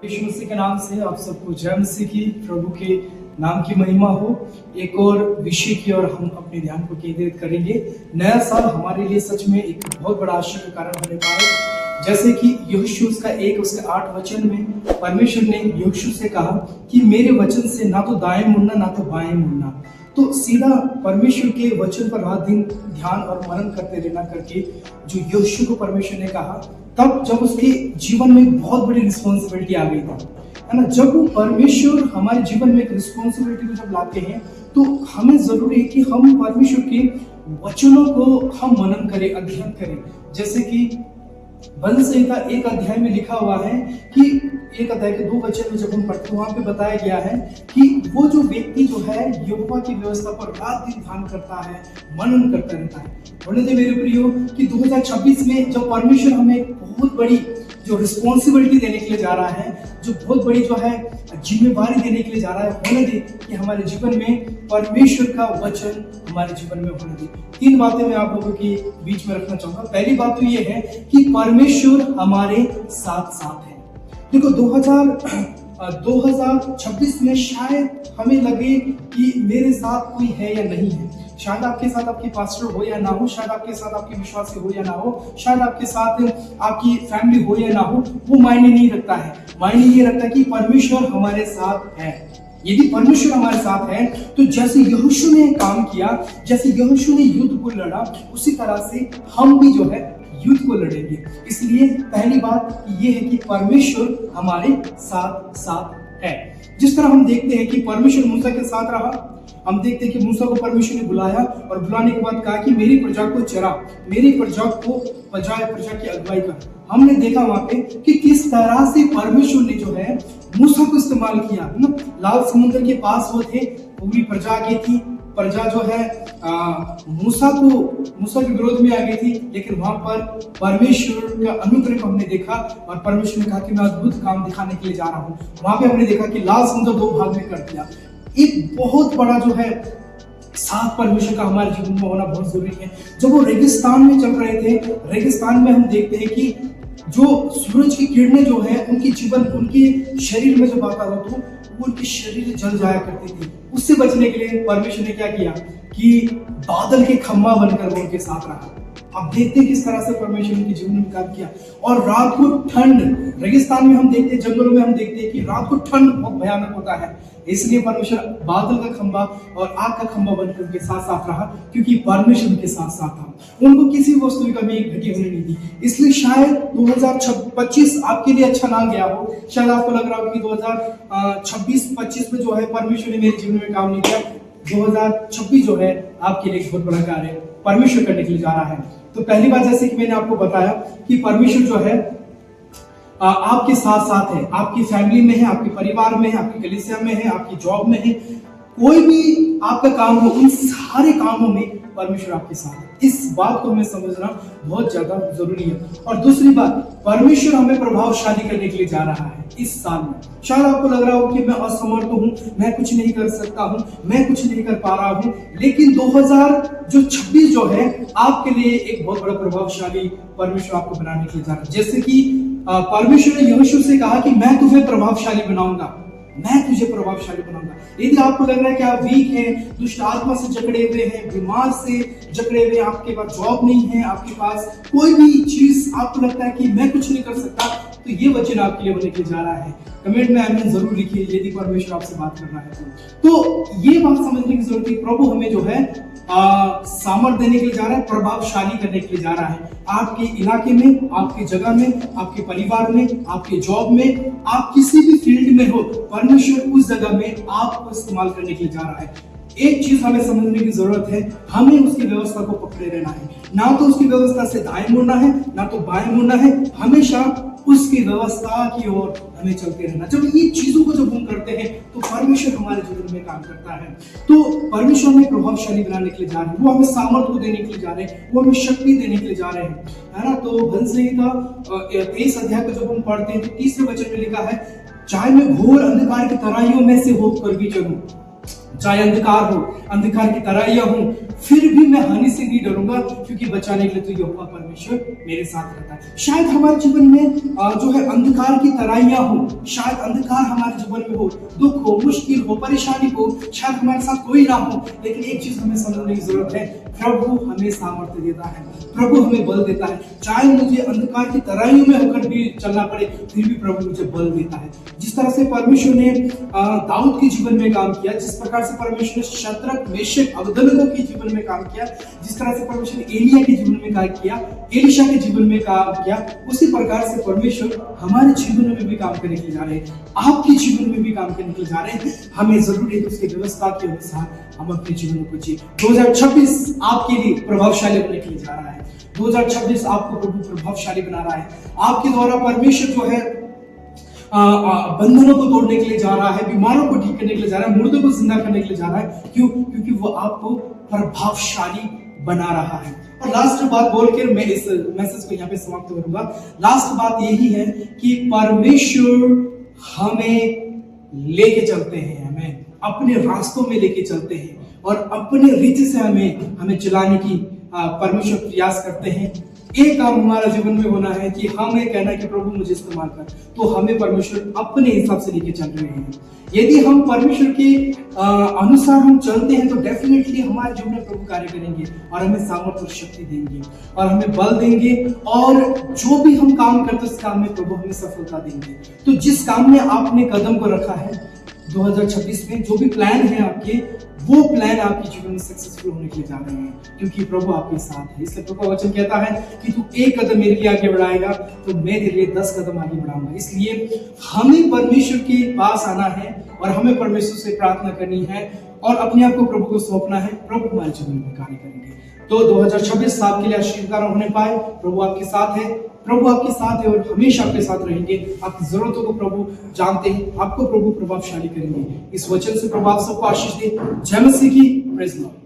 यीशु मसीह के नाम से आप सबको जय मसीह की, प्रभु के नाम की महिमा हो। एक और विषय की ओर हम अपने ध्यान को केंद्रित करेंगे। नया साल हमारे लिए सच में एक बहुत बड़ा आश्चर्य का कारण होने पाए। जैसे कि यहोशू उसके 8 वचन में परमेश्वर ने यहोशू से कहा कि मेरे वचन से ना तो दाएं मुड़ना ना तो बाएं मुड़ना। तो सीधा परमेश्वर के वचन पर रात दिन ध्यान और मनन करते रहना करके जो यहोशू को परमेश्वर ने कहा, तब जब उसके जीवन में बहुत बड़ी रिस्पॉन्सिबिलिटी आ गई था, है ना। जब परमेश्वर हमारे जीवन में एक रिस्पॉन्सिबिलिटी को जब लाते हैं तो हमें जरूरी है कि हम परमेश्वर के वचनों को हम मनन करें, अध्ययन करें। जैसे कि बंद संहिता 1 अध्याय में लिखा हुआ है कि 1 अध्याय के 2 वचन में जब हम पढ़ते हैं वहां पे बताया गया है कि वो जो व्यक्ति जो है यहोवा की व्यवस्था पर रात दिन ध्यान करता है, मनन करता रहता है। बोले मेरे प्रियो कि 2026 में जब परमेश्वर हमें एक बहुत बड़ी जो रिस्पॉन्सिबिलिटी देने के लिए जा रहा है, जो बहुत बड़ी जो है जिम्मेवारी देने के लिए जा रहा है, होने दे कि हमारे जीवन में परमेश्वर का वचन हमारे जीवन में होने दे। 3 बातें मैं आप लोगों के बीच में रखना चाहूंगा। पहली बात तो ये है कि परमेश्वर हमारे साथ साथ है। देखो 2026 में शायद हमें लगे कि मेरे साथ कोई है या नहीं है। शायद आपके साथ आपकी पास्टर हो या ना हो, शायद आपके साथ आपके विश्वासी हो या ना हो, शायद आपके साथ आपकी फैमिली हो या ना हो, वो मायने नहीं रखता है। मायने ये रखता है कि परमेश्वर हमारे साथ है। यदि परमेश्वर हमारे साथ है तो जैसे यहोशू ने काम किया, जैसे यहोशू ने युद्ध को लड़ा, उसी तरह से हम भी जो है युद्ध को लड़ेंगे। इसलिए पहली बात ये है कि परमेश्वर हमारे साथ साथ है। जिस तरह हम देखते हैं कि परमेश्वर मूसा के साथ रहा, हम देखते हैं कि मूसा को परमेश्वर ने बुलाया और बुलाने के बाद कहा कि मेरी प्रजा को चरा, मेरी प्रजा को प्रजा की अगुवाई कर। हमने देखा वहां पे कि किस तरह से परमेश्वर ने जो है मूसा को इस्तेमाल किया, है ना। लाल समुद्र के पास वो थे, पूरी प्रजा आगे थी। प्रजा जो है मूसा के विरोध में आ गई थी, लेकिन वहां पर परमेश्वर का अनुग्रह को हमने देखा और परमेश्वर ने कहा कि मैं अद्भुत काम दिखाने के लिए जा रहा हूँ। वहां पे हमने देखा कि लाल समुद्र 2 भाग में कर दिया। एक बहुत बड़ा जो है साथ परमेश्वर का हमारे जीवन में होना बहुत जरूरी है। जब वो रेगिस्तान में चल रहे थे, रेगिस्तान में हम देखते हैं कि जो सूरज की किरणें जो है उनके शरीर में जब आता था तो वो उनके शरीर जल जाया करती थी। उससे बचने के लिए परमेश्वर ने क्या किया कि बादल के खंभा बनकर वो उनके साथ रहा। आप देखते हैं किस तरह से परमेश्वर उनके जीवन में काम किया। और रात को ठंड, रेगिस्तान में हम देखते हैं, जंगलों में हम देखते हैं कि रात को ठंड बहुत भयानक होता है। इसलिए परमेश्वर बादल का खंभा और आग का खंभा बनकर उनके साथ साथ रहा, क्योंकि परमेश्वर उनके साथ साथ था। उनको किसी वस्तु की कमी घटी होने नहीं दी। इसलिए शायद 2025 आपके लिए अच्छा ना गया हो। शायद आपको लग रहा हो कि 2026-25 में जो है परमेश्वर ने मेरे जीवन में काम नहीं किया। 2026 जो है आपके लिए बहुत बड़ा कार्य परमेश्वर करने के लिए जा रहा है। तो पहली बात, जैसे कि मैंने आपको बताया कि परमेश्वर जो है आपके साथ साथ है, आपकी फैमिली में है, आपके परिवार में है, आपकी कलीसिया में है, आपकी जॉब में है। कोई भी आपका काम हो, उन सारे कामों में परमेश्वर आपके साथ है। इस बात को हमें समझना बहुत ज्यादा जरूरी है। और दूसरी बात, परमेश्वर हमें प्रभावशाली करने के लिए जा रहा है इस साल में। शायद आपको लग रहा हो कि मैं असमर्थ हूं, मैं कुछ नहीं कर सकता हूं, मैं कुछ नहीं कर पा रहा हूं, लेकिन 2026 जो है आपके लिए एक बहुत बड़ा प्रभावशाली परमेश्वर आपको बनाने के लिए जा रहा है। जैसे कि परमेश्वर ने यहोशू से कहा कि मैं तुझे प्रभावशाली बनाऊंगा, मैं तुझे प्रभावशाली बनाऊंगा। यदि आपको लग रहा है कि आप वीक हैं, दुष्ट आत्मा से जकड़े हुए हैं, बीमार से जकड़े हुए, आपके पास जॉब नहीं है, आपके पास कोई भी चीज आपको लगता है कि मैं कुछ नहीं कर सकता, तो ये वचन आपके लिए होने के लिए जा रहा है। कमेंट में आमीन जरूर लिखिए यदि परमेश्वर आपसे बात कर रहा है तो ये बात समझने की जरूरत है। प्रभु हमें जो है सामर्थ देने के लिए जा रहा है, प्रभावशाली करने के लिए जा रहा है। आपके इलाके में, आपकी जगह में, आपके परिवार में, आपके जॉब में, आप किसी भी फील्ड में हो, परमेश्वर उस जगह में आपको इस्तेमाल करने के लिए जा रहा है। एक चीज हमें समझने की जरूरत है, हमें उसकी व्यवस्था को पकड़े रहना है। ना तो उसकी व्यवस्था से दाएं मुड़ना है, ना तो बाएं मुड़ना है, हमेशा उसकी व्यवस्था की ओर हमें चलते रहना। जब ये चीजों को जब हम करते हैं तो परमेश्वर हमारे जीवन में काम करता है। तो परमेश्वर हमें प्रभावशाली बनाने के लिए जा रहे हैं, वो हमें सामर्थ्य को देने के लिए जा रहे हैं, वो हमें शक्ति देने के लिए जा रहे हैं, है ना। तो भजन संहिता 23 अध्याय को जब हम पढ़ते हैं तो 30वें वचन में लिखा है, चाहे मैं घोर अंधकार की तराइयों में से होकर भी चलूं, चाहे अंधकार हो, अंधकार की तराइयां हूं, फिर भी मैं हानि से नहीं डरूंगा, क्योंकि बचाने के लिए तो यहोवा परमेश्वर मेरे साथ रहता है। शायद हमारे जीवन में जो है अंधकार की तराइयां हो, शायद अंधकार हमारे जीवन में हो, दुख हो, मुश्किल हो, परेशानी हो, शायद हमारे साथ कोई ना हो, लेकिन एक चीज हमें समझने की जरूरत है, प्रभु हमें सामर्थ्य देता है, प्रभु हमें बल देता है। चाहे मुझे अंधकार की तराइयों में होकर भी चलना पड़े, फिर भी प्रभु मुझे बल देता है। जिस तरह से परमेश्वर ने दाऊद के जीवन में काम किया, जिस प्रकार से परमेश्वर ने शद्रक, मेशक, अबेदनगो के जीवन में काम किया, जिस तरह से परमेश्वर ने एलिया के जीवन में काम किया, एलीशा के जीवन में काम किया, उसी प्रकार से परमेश्वर हमारे जीवन में भी काम करने के लिए जा रहे हैं, आपके जीवन में भी काम करने के लिए जा रहे हैं। हमें जरूरी है उसकी व्यवस्था के अनुसार हम अपने जीवन को जिए। 2026 आपके लिए प्रभावशाली बनने के लिए जा रहा है। 2026 आपको प्रभु प्रभावशाली बना रहा है। आपके द्वारा परमेश्वर जो है बंधनों को तोड़ने के लिए जा रहा है, बीमारों को ठीक करने के लिए जा रहा है, मुर्दों को जिंदा करने के लिए जा रहा है। क्यों? क्योंकि वो आपको प्रभावशाली बना रहा है। और लास्ट बात बोलकर मैं इस मैसेज को यहाँ पे समाप्त करूंगा। लास्ट बात यही है कि परमेश्वर हमें लेके चलते हैं, हमें अपने रास्तों में लेके चलते हैं और अपने रीति से हमें चलाने की परमेश्वर प्रयास करते हैं। एक काम हमारा जीवन में होना है कि हमें कहना है कि प्रभु मुझे इस्तेमाल कर, तो हमें परमेश्वर अपने हिसाब से लेके चल रहे हैं। यदि हम परमेश्वर के अनुसार हम चलते हैं तो डेफिनेटली हमारे जीवन में प्रभु कार्य करेंगे और हमें सामर्थ्य और शक्ति देंगे और हमें बल देंगे, और जो भी हम काम करते हैं उस काम में प्रभु हमें सफलता देंगे। तो जिस काम में आपने कदम को रखा है 2026 में, जो भी प्लान है आपके, वो प्लान आपके जीवन में सक्सेसफुल होने के लिए जा रहे हैं, क्योंकि प्रभु आपके साथ है। इसलिए प्रभु का वचन कहता है कि तू एक कदम मेरे लिए आगे बढ़ाएगा तो मैं तेरे लिए 10 कदम आगे बढ़ाऊंगा। इसलिए हमें परमेश्वर के पास आना है और हमें परमेश्वर से प्रार्थना करनी है और अपने आप को प्रभु को सौंपना है। प्रभु हमारे जीवन में कार्य करेंगे। तो 2026 आपके लिए आशीर्वाद होने पाए। प्रभु आपके साथ है, प्रभु आपके साथ है और हमेशा आपके साथ रहेंगे। आपकी जरूरतों को प्रभु जानते हैं, आपको प्रभु प्रभावशाली करेंगे। इस वचन से प्रभु आप सबको आशीष दे। जय मसीह की, प्रेज़ द लॉर्ड।